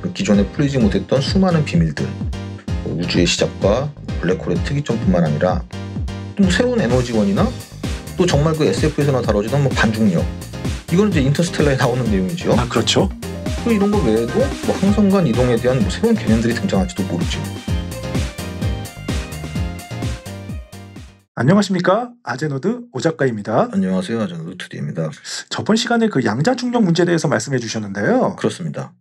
그 기존에 풀리지 못했던 수많은 비밀들, 우주의 시작과 블랙홀의 특이점뿐만 아니라 또 새로운 에너지원이나 또 정말 그 SF에서나 다뤄지던 반중력, 이건 이제 인터스텔라에 나오는 내용이죠. 아, 그렇죠. 또 이런 거 외에도 항성 간 이동에 대한 새로운 개념들이 등장할지도 모르죠. 안녕하십니까, 아제노드 오 작가입니다. 안녕하세요, 아제노드 2D입니다. 저번 시간에 그 양자중력 문제에 대해서 말씀해 주셨는데요. 그렇습니다.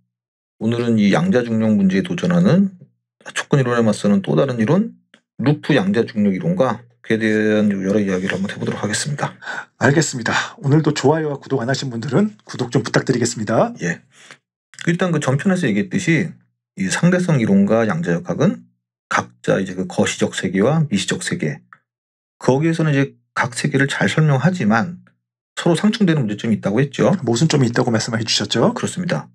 오늘은 이 양자중력 문제에 도전하는 촉근 이론에 맞서는 또 다른 이론, 루프 양자중력 이론과 그에 대한 여러 이야기를 한번 해보도록 하겠습니다. 알겠습니다. 오늘도 좋아요와 구독 안 하신 분들은 구독 좀 부탁드리겠습니다. 예. 일단 그 전편에서 얘기했듯이 이 상대성 이론과 양자역학은 각자 이제 그 거시적 세계와 미시적 세계, 거기에서는 이제 각 세계를 잘 설명하지만 서로 상충되는 문제점이 있다고 했죠. 모순점이 있다고 말씀해 주셨죠. 그렇습니다.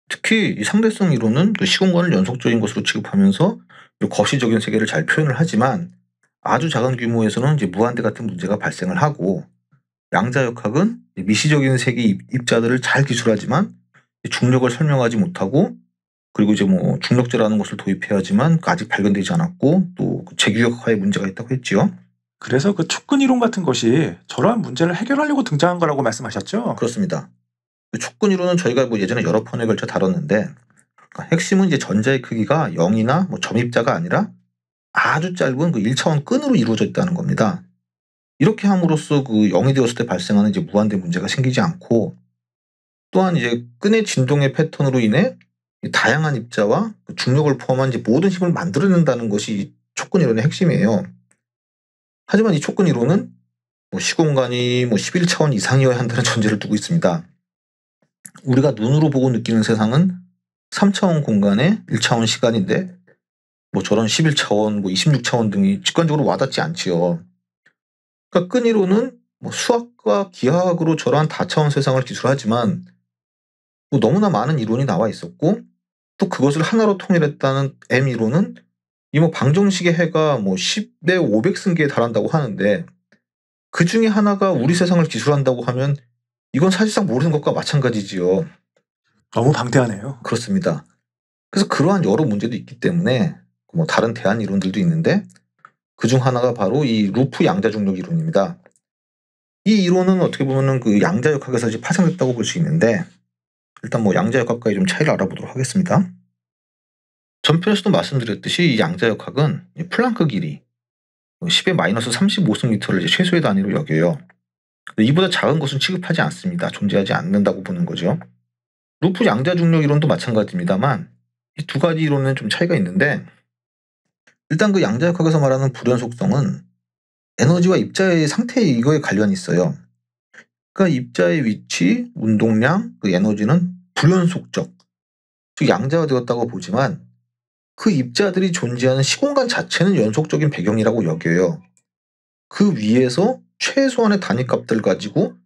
특히 이 상대성 이론은 그 시공간을 연속적인 것으로 취급하면서 거시적인 세계를 잘 표현을 하지만 아주 작은 규모에서는 이제 무한대 같은 문제가 발생을 하고, 양자역학은 미시적인 세계 입자들을 잘 기술하지만 중력을 설명하지 못하고, 그리고 이제 중력제라는 것을 도입해야지만 아직 발견되지 않았고 또 재규격화에 문제가 있다고 했지요. 그래서 그 촉근 이론 같은 것이 저러한 문제를 해결하려고 등장한 거라고 말씀하셨죠. 그렇습니다. 촉근 이론은 저희가 예전에 여러 편에 걸쳐 다뤘는데, 핵심은 이제 전자의 크기가 0이나 점입자가 아니라 아주 짧은 그 1차원 끈으로 이루어져 있다는 겁니다. 이렇게 함으로써 그 0이 되었을 때 발생하는 이제 무한대 문제가 생기지 않고, 또한 이제 끈의 진동의 패턴으로 인해 다양한 입자와 중력을 포함한 이제 모든 힘을 만들어낸다는 것이 촉근 이론의 핵심이에요. 하지만 이 촉근 이론은 시공간이 11차원 이상이어야 한다는 전제를 두고 있습니다. 우리가 눈으로 보고 느끼는 세상은 3차원 공간에 1차원 시간인데 저런 11차원, 26차원 등이 직관적으로 와닿지 않지요. 그러니까 끈 이론은 수학과 기하학으로 저러한 다차원 세상을 기술하지만 너무나 많은 이론이 나와 있었고, 또 그것을 하나로 통일했다는 M 이론은 이 방정식의 해가 10의 500승계에 달한다고 하는데, 그 중에 하나가 우리 세상을 기술한다고 하면 이건 사실상 모르는 것과 마찬가지지요. 너무 방대하네요. 그렇습니다. 그래서 그러한 여러 문제도 있기 때문에 다른 대안 이론들도 있는데, 그중 하나가 바로 이 루프 양자중력 이론입니다. 이 이론은 어떻게 보면은 그 양자역학에서 이제 파생됐다고 볼 수 있는데, 일단 양자역학과의 좀 차이를 알아보도록 하겠습니다. 전편에서도 말씀드렸듯이 이 양자역학은 플랑크 길이 10의 마이너스 35승미터를 이제 최소의 단위로 여겨요. 이보다 작은 것은 취급하지 않습니다. 존재하지 않는다고 보는 거죠. 루프 양자중력 이론도 마찬가지입니다만 이 두 가지 이론은 좀 차이가 있는데, 일단 그 양자역학에서 말하는 불연 속성은 에너지와 입자의 상태 이거에 관련이 있어요. 그러니까 입자의 위치, 운동량, 그 에너지는 불연속적, 즉 양자가 되었다고 보지만 그 입자들이 존재하는 시공간 자체는 연속적인 배경이라고 여겨요. 그 위에서 최소한의 단위값들 가지고,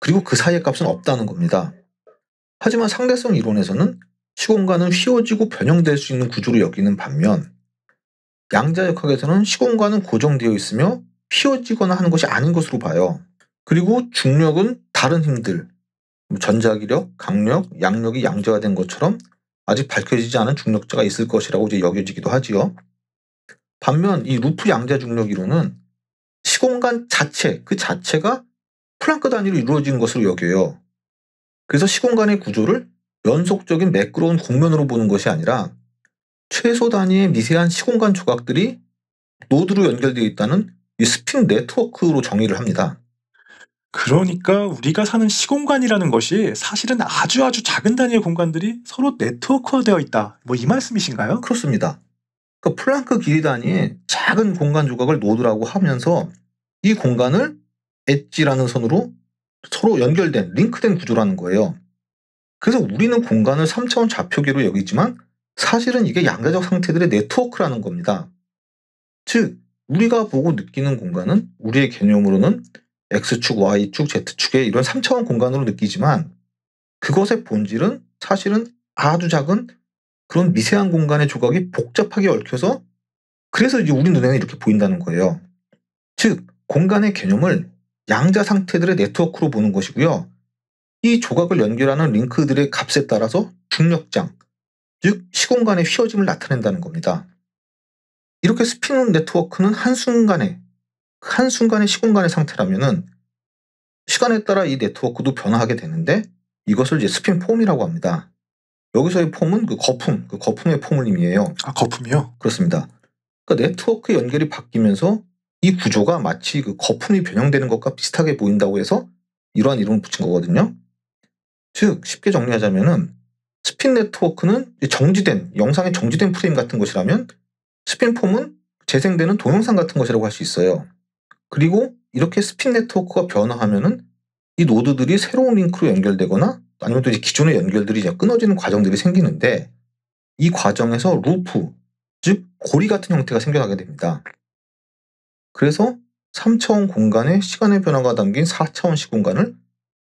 그리고 그 사이의 값은 없다는 겁니다. 하지만 상대성 이론에서는 시공간은 휘어지고 변형될 수 있는 구조로 여기는 반면, 양자역학에서는 시공간은 고정되어 있으며 휘어지거나 하는 것이 아닌 것으로 봐요. 그리고 중력은 다른 힘들, 전자기력, 강력, 양력이 양자가 된 것처럼 아직 밝혀지지 않은 중력자가 있을 것이라고 이제 여겨지기도 하지요. 반면 이 루프 양자중력 이론은 시공간 자체, 그 자체가 플랑크 단위로 이루어진 것으로 여겨요. 그래서 시공간의 구조를 연속적인 매끄러운 곡면으로 보는 것이 아니라 최소 단위의 미세한 시공간 조각들이 노드로 연결되어 있다는 이 스핀 네트워크로 정의를 합니다. 그러니까 우리가 사는 시공간이라는 것이 사실은 아주 작은 단위의 공간들이 서로 네트워크화되어 있다, 이 말씀이신가요? 그렇습니다. 그러니까 플랑크 길이 단위의 작은 공간 조각을 노드라고 하면서 이 공간을 엣지라는 선으로 서로 연결된, 링크된 구조라는 거예요. 그래서 우리는 공간을 3차원 좌표계로 여기지만 사실은 이게 양자적 상태들의 네트워크라는 겁니다. 즉 우리가 보고 느끼는 공간은 우리의 개념으로는 X축, Y축, Z축의 이런 3차원 공간으로 느끼지만, 그것의 본질은 사실은 아주 작은 그런 미세한 공간의 조각이 복잡하게 얽혀서, 그래서 이제 우리 눈에는 이렇게 보인다는 거예요. 즉 공간의 개념을 양자 상태들의 네트워크로 보는 것이고요. 이 조각을 연결하는 링크들의 값에 따라서 중력장, 즉 시공간의 휘어짐을 나타낸다는 겁니다. 이렇게 스핀 네트워크는 한순간의 시공간의 상태라면은 시간에 따라 이 네트워크도 변화하게 되는데 이것을 이제 스핀 폼이라고 합니다. 여기서의 폼은 그 거품의 폼을 의미해요. 아, 거품이요? 그렇습니다. 그러니까 네트워크 연결이 바뀌면서 이 구조가 마치 그 거품이 변형되는 것과 비슷하게 보인다고 해서 이러한 이름을 붙인 거거든요. 즉 쉽게 정리하자면은 스핀 네트워크는 영상의 정지된 프레임 같은 것이라면 스핀 폼은 재생되는 동영상 같은 것이라고 할 수 있어요. 그리고 이렇게 스핀 네트워크가 변화하면은 이 노드들이 새로운 링크로 연결되거나 아니면 또 이제 기존의 연결들이 이제 끊어지는 과정들이 생기는데 이 과정에서 루프, 즉 고리 같은 형태가 생겨나게 됩니다. 그래서 3차원 공간에 시간의 변화가 담긴 4차원 시공간을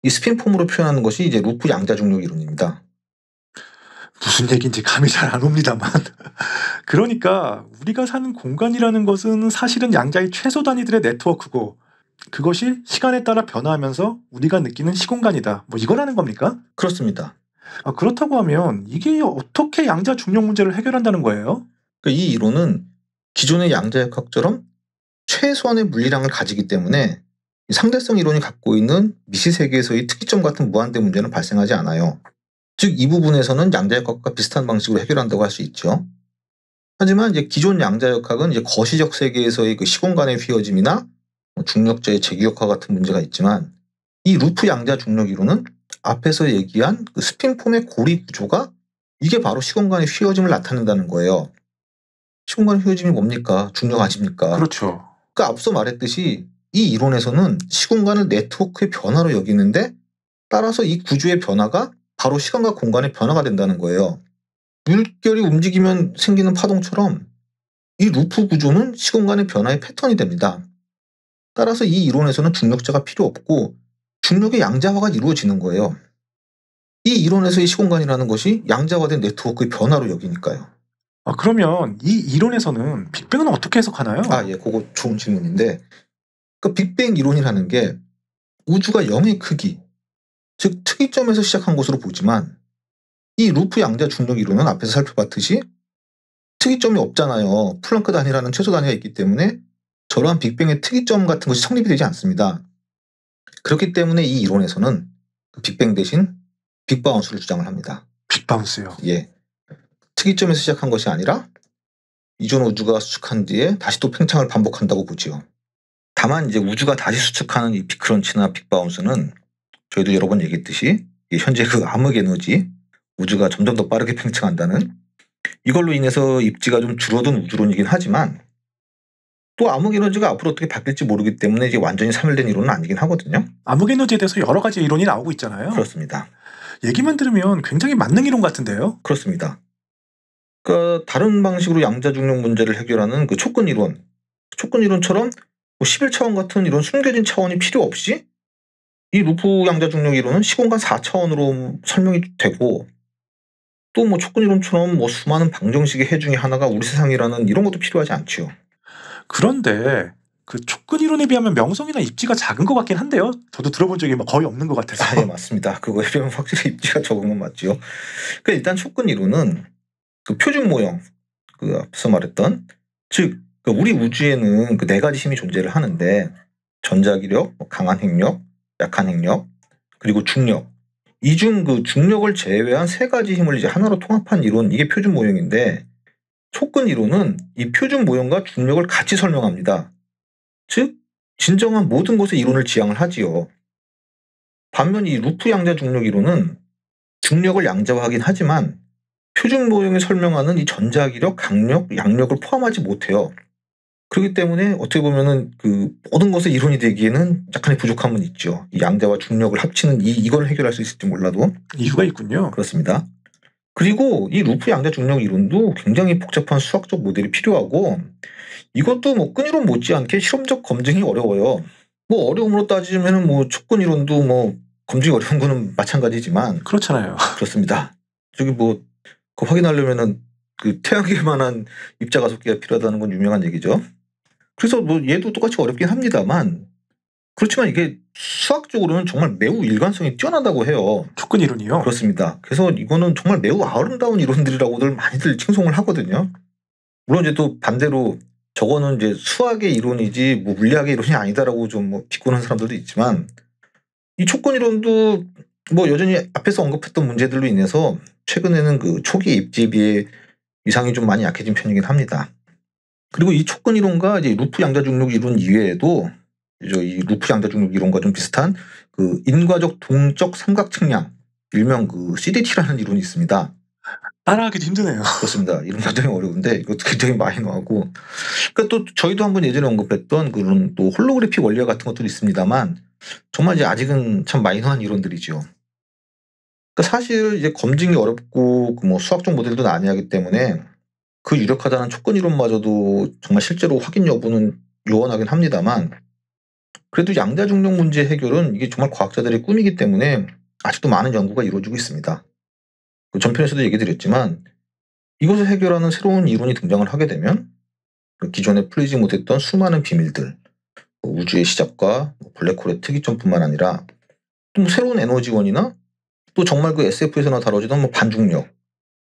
이 스핀 폼으로 표현하는 것이 이제 루프 양자 중력 이론입니다. 무슨 얘기인지 감이 잘 안 옵니다만. 그러니까 우리가 사는 공간이라는 것은 사실은 양자의 최소 단위들의 네트워크고 그것이 시간에 따라 변화하면서 우리가 느끼는 시공간이다. 뭐 이거라는 겁니까? 그렇습니다. 아, 그렇다고 하면 이게 어떻게 양자 중력 문제를 해결한다는 거예요? 이 이론은 기존의 양자역학처럼 최소한의 물리량을 가지기 때문에 이 상대성 이론이 갖고 있는 미시 세계에서의 특이점 같은 무한대 문제는 발생하지 않아요. 즉 이 부분에서는 양자역학과 비슷한 방식으로 해결한다고 할 수 있죠. 하지만 이제 기존 양자역학은 이제 거시적 세계에서의 그 시공간의 휘어짐이나 중력자의 재기역화 같은 문제가 있지만 이 루프 양자 중력 이론은 앞에서 얘기한 그 스핀 폼의 고리 구조가 이게 바로 시공간의 휘어짐을 나타낸다는 거예요. 시공간의 휘어짐이 뭡니까? 중력 아닙니까? 그렇죠. 그러니까 앞서 말했듯이 이 이론에서는 시공간을 네트워크의 변화로 여기는데 따라서 이 구조의 변화가 바로 시간과 공간의 변화가 된다는 거예요. 물결이 움직이면 생기는 파동처럼 이 루프 구조는 시공간의 변화의 패턴이 됩니다. 따라서 이 이론에서는 중력자가 필요 없고 중력의 양자화가 이루어지는 거예요. 이 이론에서의 시공간이라는 것이 양자화된 네트워크의 변화로 여기니까요. 아, 그러면 이 이론에서는 빅뱅은 어떻게 해석하나요? 예, 그거 좋은 질문인데 빅뱅 이론이라는 게 우주가 0의 크기, 즉 특이점에서 시작한 것으로 보지만 이 루프 양자 중력 이론은 앞에서 살펴봤듯이 특이점이 없잖아요. 플랑크 단위라는 최소 단위가 있기 때문에 저러한 빅뱅의 특이점 같은 것이 성립이 되지 않습니다. 그렇기 때문에 이 이론에서는 빅뱅 대신 빅바운스를 주장을 합니다. 빅바운스요. 예, 특이점에서 시작한 것이 아니라 이전 우주가 수축한 뒤에 다시 또 팽창을 반복한다고 보지요. 다만 이제 우주가 다시 수축하는 이 빅크런치나 빅바운스는 저희도 여러 번 얘기했듯이 현재 그 암흑 에너지, 우주가 점점 더 빠르게 팽창한다는 이걸로 인해서 입지가 좀 줄어든 우주론이긴 하지만 또 암흑 에너지가 앞으로 어떻게 바뀔지 모르기 때문에 이제 완전히 사멸된 이론은 아니긴 하거든요. 암흑 에너지에 대해서 여러 가지 이론이 나오고 있잖아요. 그렇습니다. 얘기만 들으면 굉장히 만능 이론 같은데요. 그렇습니다. 그러니까 다른 방식으로 양자 중력 문제를 해결하는 그 촉근 이론처럼 11차원 같은 이런 숨겨진 차원이 필요 없이 이 루프 양자 중력 이론은 시공간 4차원으로 설명이 되고 또 촉근 이론처럼 수많은 방정식의 해 중에 하나가 우리 세상이라는 이런 것도 필요하지 않지요. 그런데 그 촉근 이론에 비하면 명성이나 입지가 작은 것 같긴 한데요. 저도 들어본 적이 거의 없는 것 같아서. 예, 맞습니다. 그거에 비하면 확실히 입지가 적은 건 맞지요. 그러니까 일단 촉근 이론은 그 표준 모형, 그 앞서 말했던 즉 우리 우주에는 그 4가지 힘이 존재를 하는데 전자기력, 강한 핵력, 약한 핵력, 그리고 중력. 이 중 그 중력을 제외한 3가지 힘을 이제 하나로 통합한 이론, 이게 표준 모형인데 촉근 이론은 이 표준 모형과 중력을 같이 설명합니다. 즉 진정한 모든 것의 이론을 지향을 하지요. 반면 이 루프 양자 중력 이론은 중력을 양자화하긴 하지만 표준 모형이 설명하는 이 전자기력, 강력, 양력을 포함하지 못해요. 그렇기 때문에 어떻게 보면은 그 모든 것의 이론이 되기에는 약간의 부족함은 있죠. 이 양자와 중력을 합치는 이걸 해결할 수 있을지 몰라도. 이유가 있군요. 그렇습니다. 그리고 이 루프 양자 중력 이론도 굉장히 복잡한 수학적 모델이 필요하고 이것도 끈이론 못지않게 실험적 검증이 어려워요. 어려움으로 따지면은 촉근 이론도 검증이 어려운 거는 마찬가지지만 그렇잖아요. 그렇습니다. 저기 그거 확인하려면은 그 태양계만한 입자 가속기가 필요하다는 건 유명한 얘기죠. 그래서 얘도 똑같이 어렵긴 합니다만 그렇지만 이게 수학적으로는 정말 매우 일관성이 뛰어나다고 해요. 촉근 이론이요. 그렇습니다. 그래서 이거는 정말 매우 아름다운 이론들이라고들 많이들 칭송을 하거든요. 물론 이제 또 반대로 저거는 이제 수학의 이론이지 뭐 물리학의 이론이 아니다라고 좀 뭐 비꼬는 사람들도 있지만, 이 촉근 이론도 뭐 여전히 앞에서 언급했던 문제들로 인해서 최근에는 그 초기 입지비의 위상이 좀 많이 약해진 편이긴 합니다. 그리고 이 촉근 이론과 이제 루프 양자중력 이론 이외에도 이제 이 루프 양자중력 이론과 좀 비슷한 그 인과적 동적 삼각 측량, 일명 그 CDT라는 이론이 있습니다. 따라하기도 힘드네요. 그렇습니다. 이름 굉장히 어려운데 이것도 굉장히 마이너하고, 그러니까 또 저희도 한번 예전에 언급했던 그런 또 홀로그래픽 원리학 같은 것도 있습니다만 정말 이제 아직은 참 마이너한 이론들이죠. 그러니까 사실 이제 검증이 어렵고 그 뭐 수학적 모델도 난해하기 때문에 그 유력하다는 촉근 이론마저도 정말 실제로 확인 여부는 요원하긴 합니다만, 그래도 양자중력 문제 해결은 이게 정말 과학자들의 꿈이기 때문에 아직도 많은 연구가 이루어지고 있습니다. 그 전편에서도 얘기 드렸지만 이것을 해결하는 새로운 이론이 등장을 하게 되면 그 기존에 풀리지 못했던 수많은 비밀들, 뭐 우주의 시작과 블랙홀의 특이점뿐만 아니라 또 뭐 새로운 에너지원이나 또 정말 그 SF에서나 다뤄지던 뭐 반중력,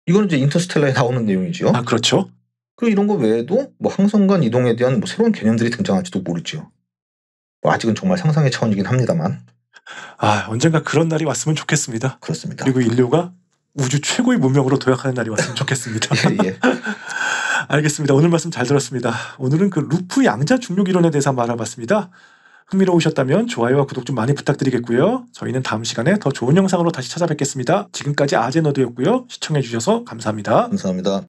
이거는 이제 인터스텔라에 나오는 내용이죠. 아, 그렇죠. 그리고 이런 거 외에도 뭐 항성 간 이동에 대한 뭐 새로운 개념들이 등장할지도 모르죠. 뭐 아직은 정말 상상의 차원이긴 합니다만. 아, 언젠가 그런 날이 왔으면 좋겠습니다. 그렇습니다. 그리고 인류가 우주 최고의 문명으로 도약하는 날이 왔으면 좋겠습니다. 예. 알겠습니다. 오늘 말씀 잘 들었습니다. 오늘은 그 루프 양자중력 이론에 대해서 한번 알아봤습니다. 흥미로우셨다면 좋아요와 구독 좀 많이 부탁드리겠고요. 저희는 다음 시간에 더 좋은 영상으로 다시 찾아뵙겠습니다. 지금까지 아제너드였고요. 시청해주셔서 감사합니다. 감사합니다.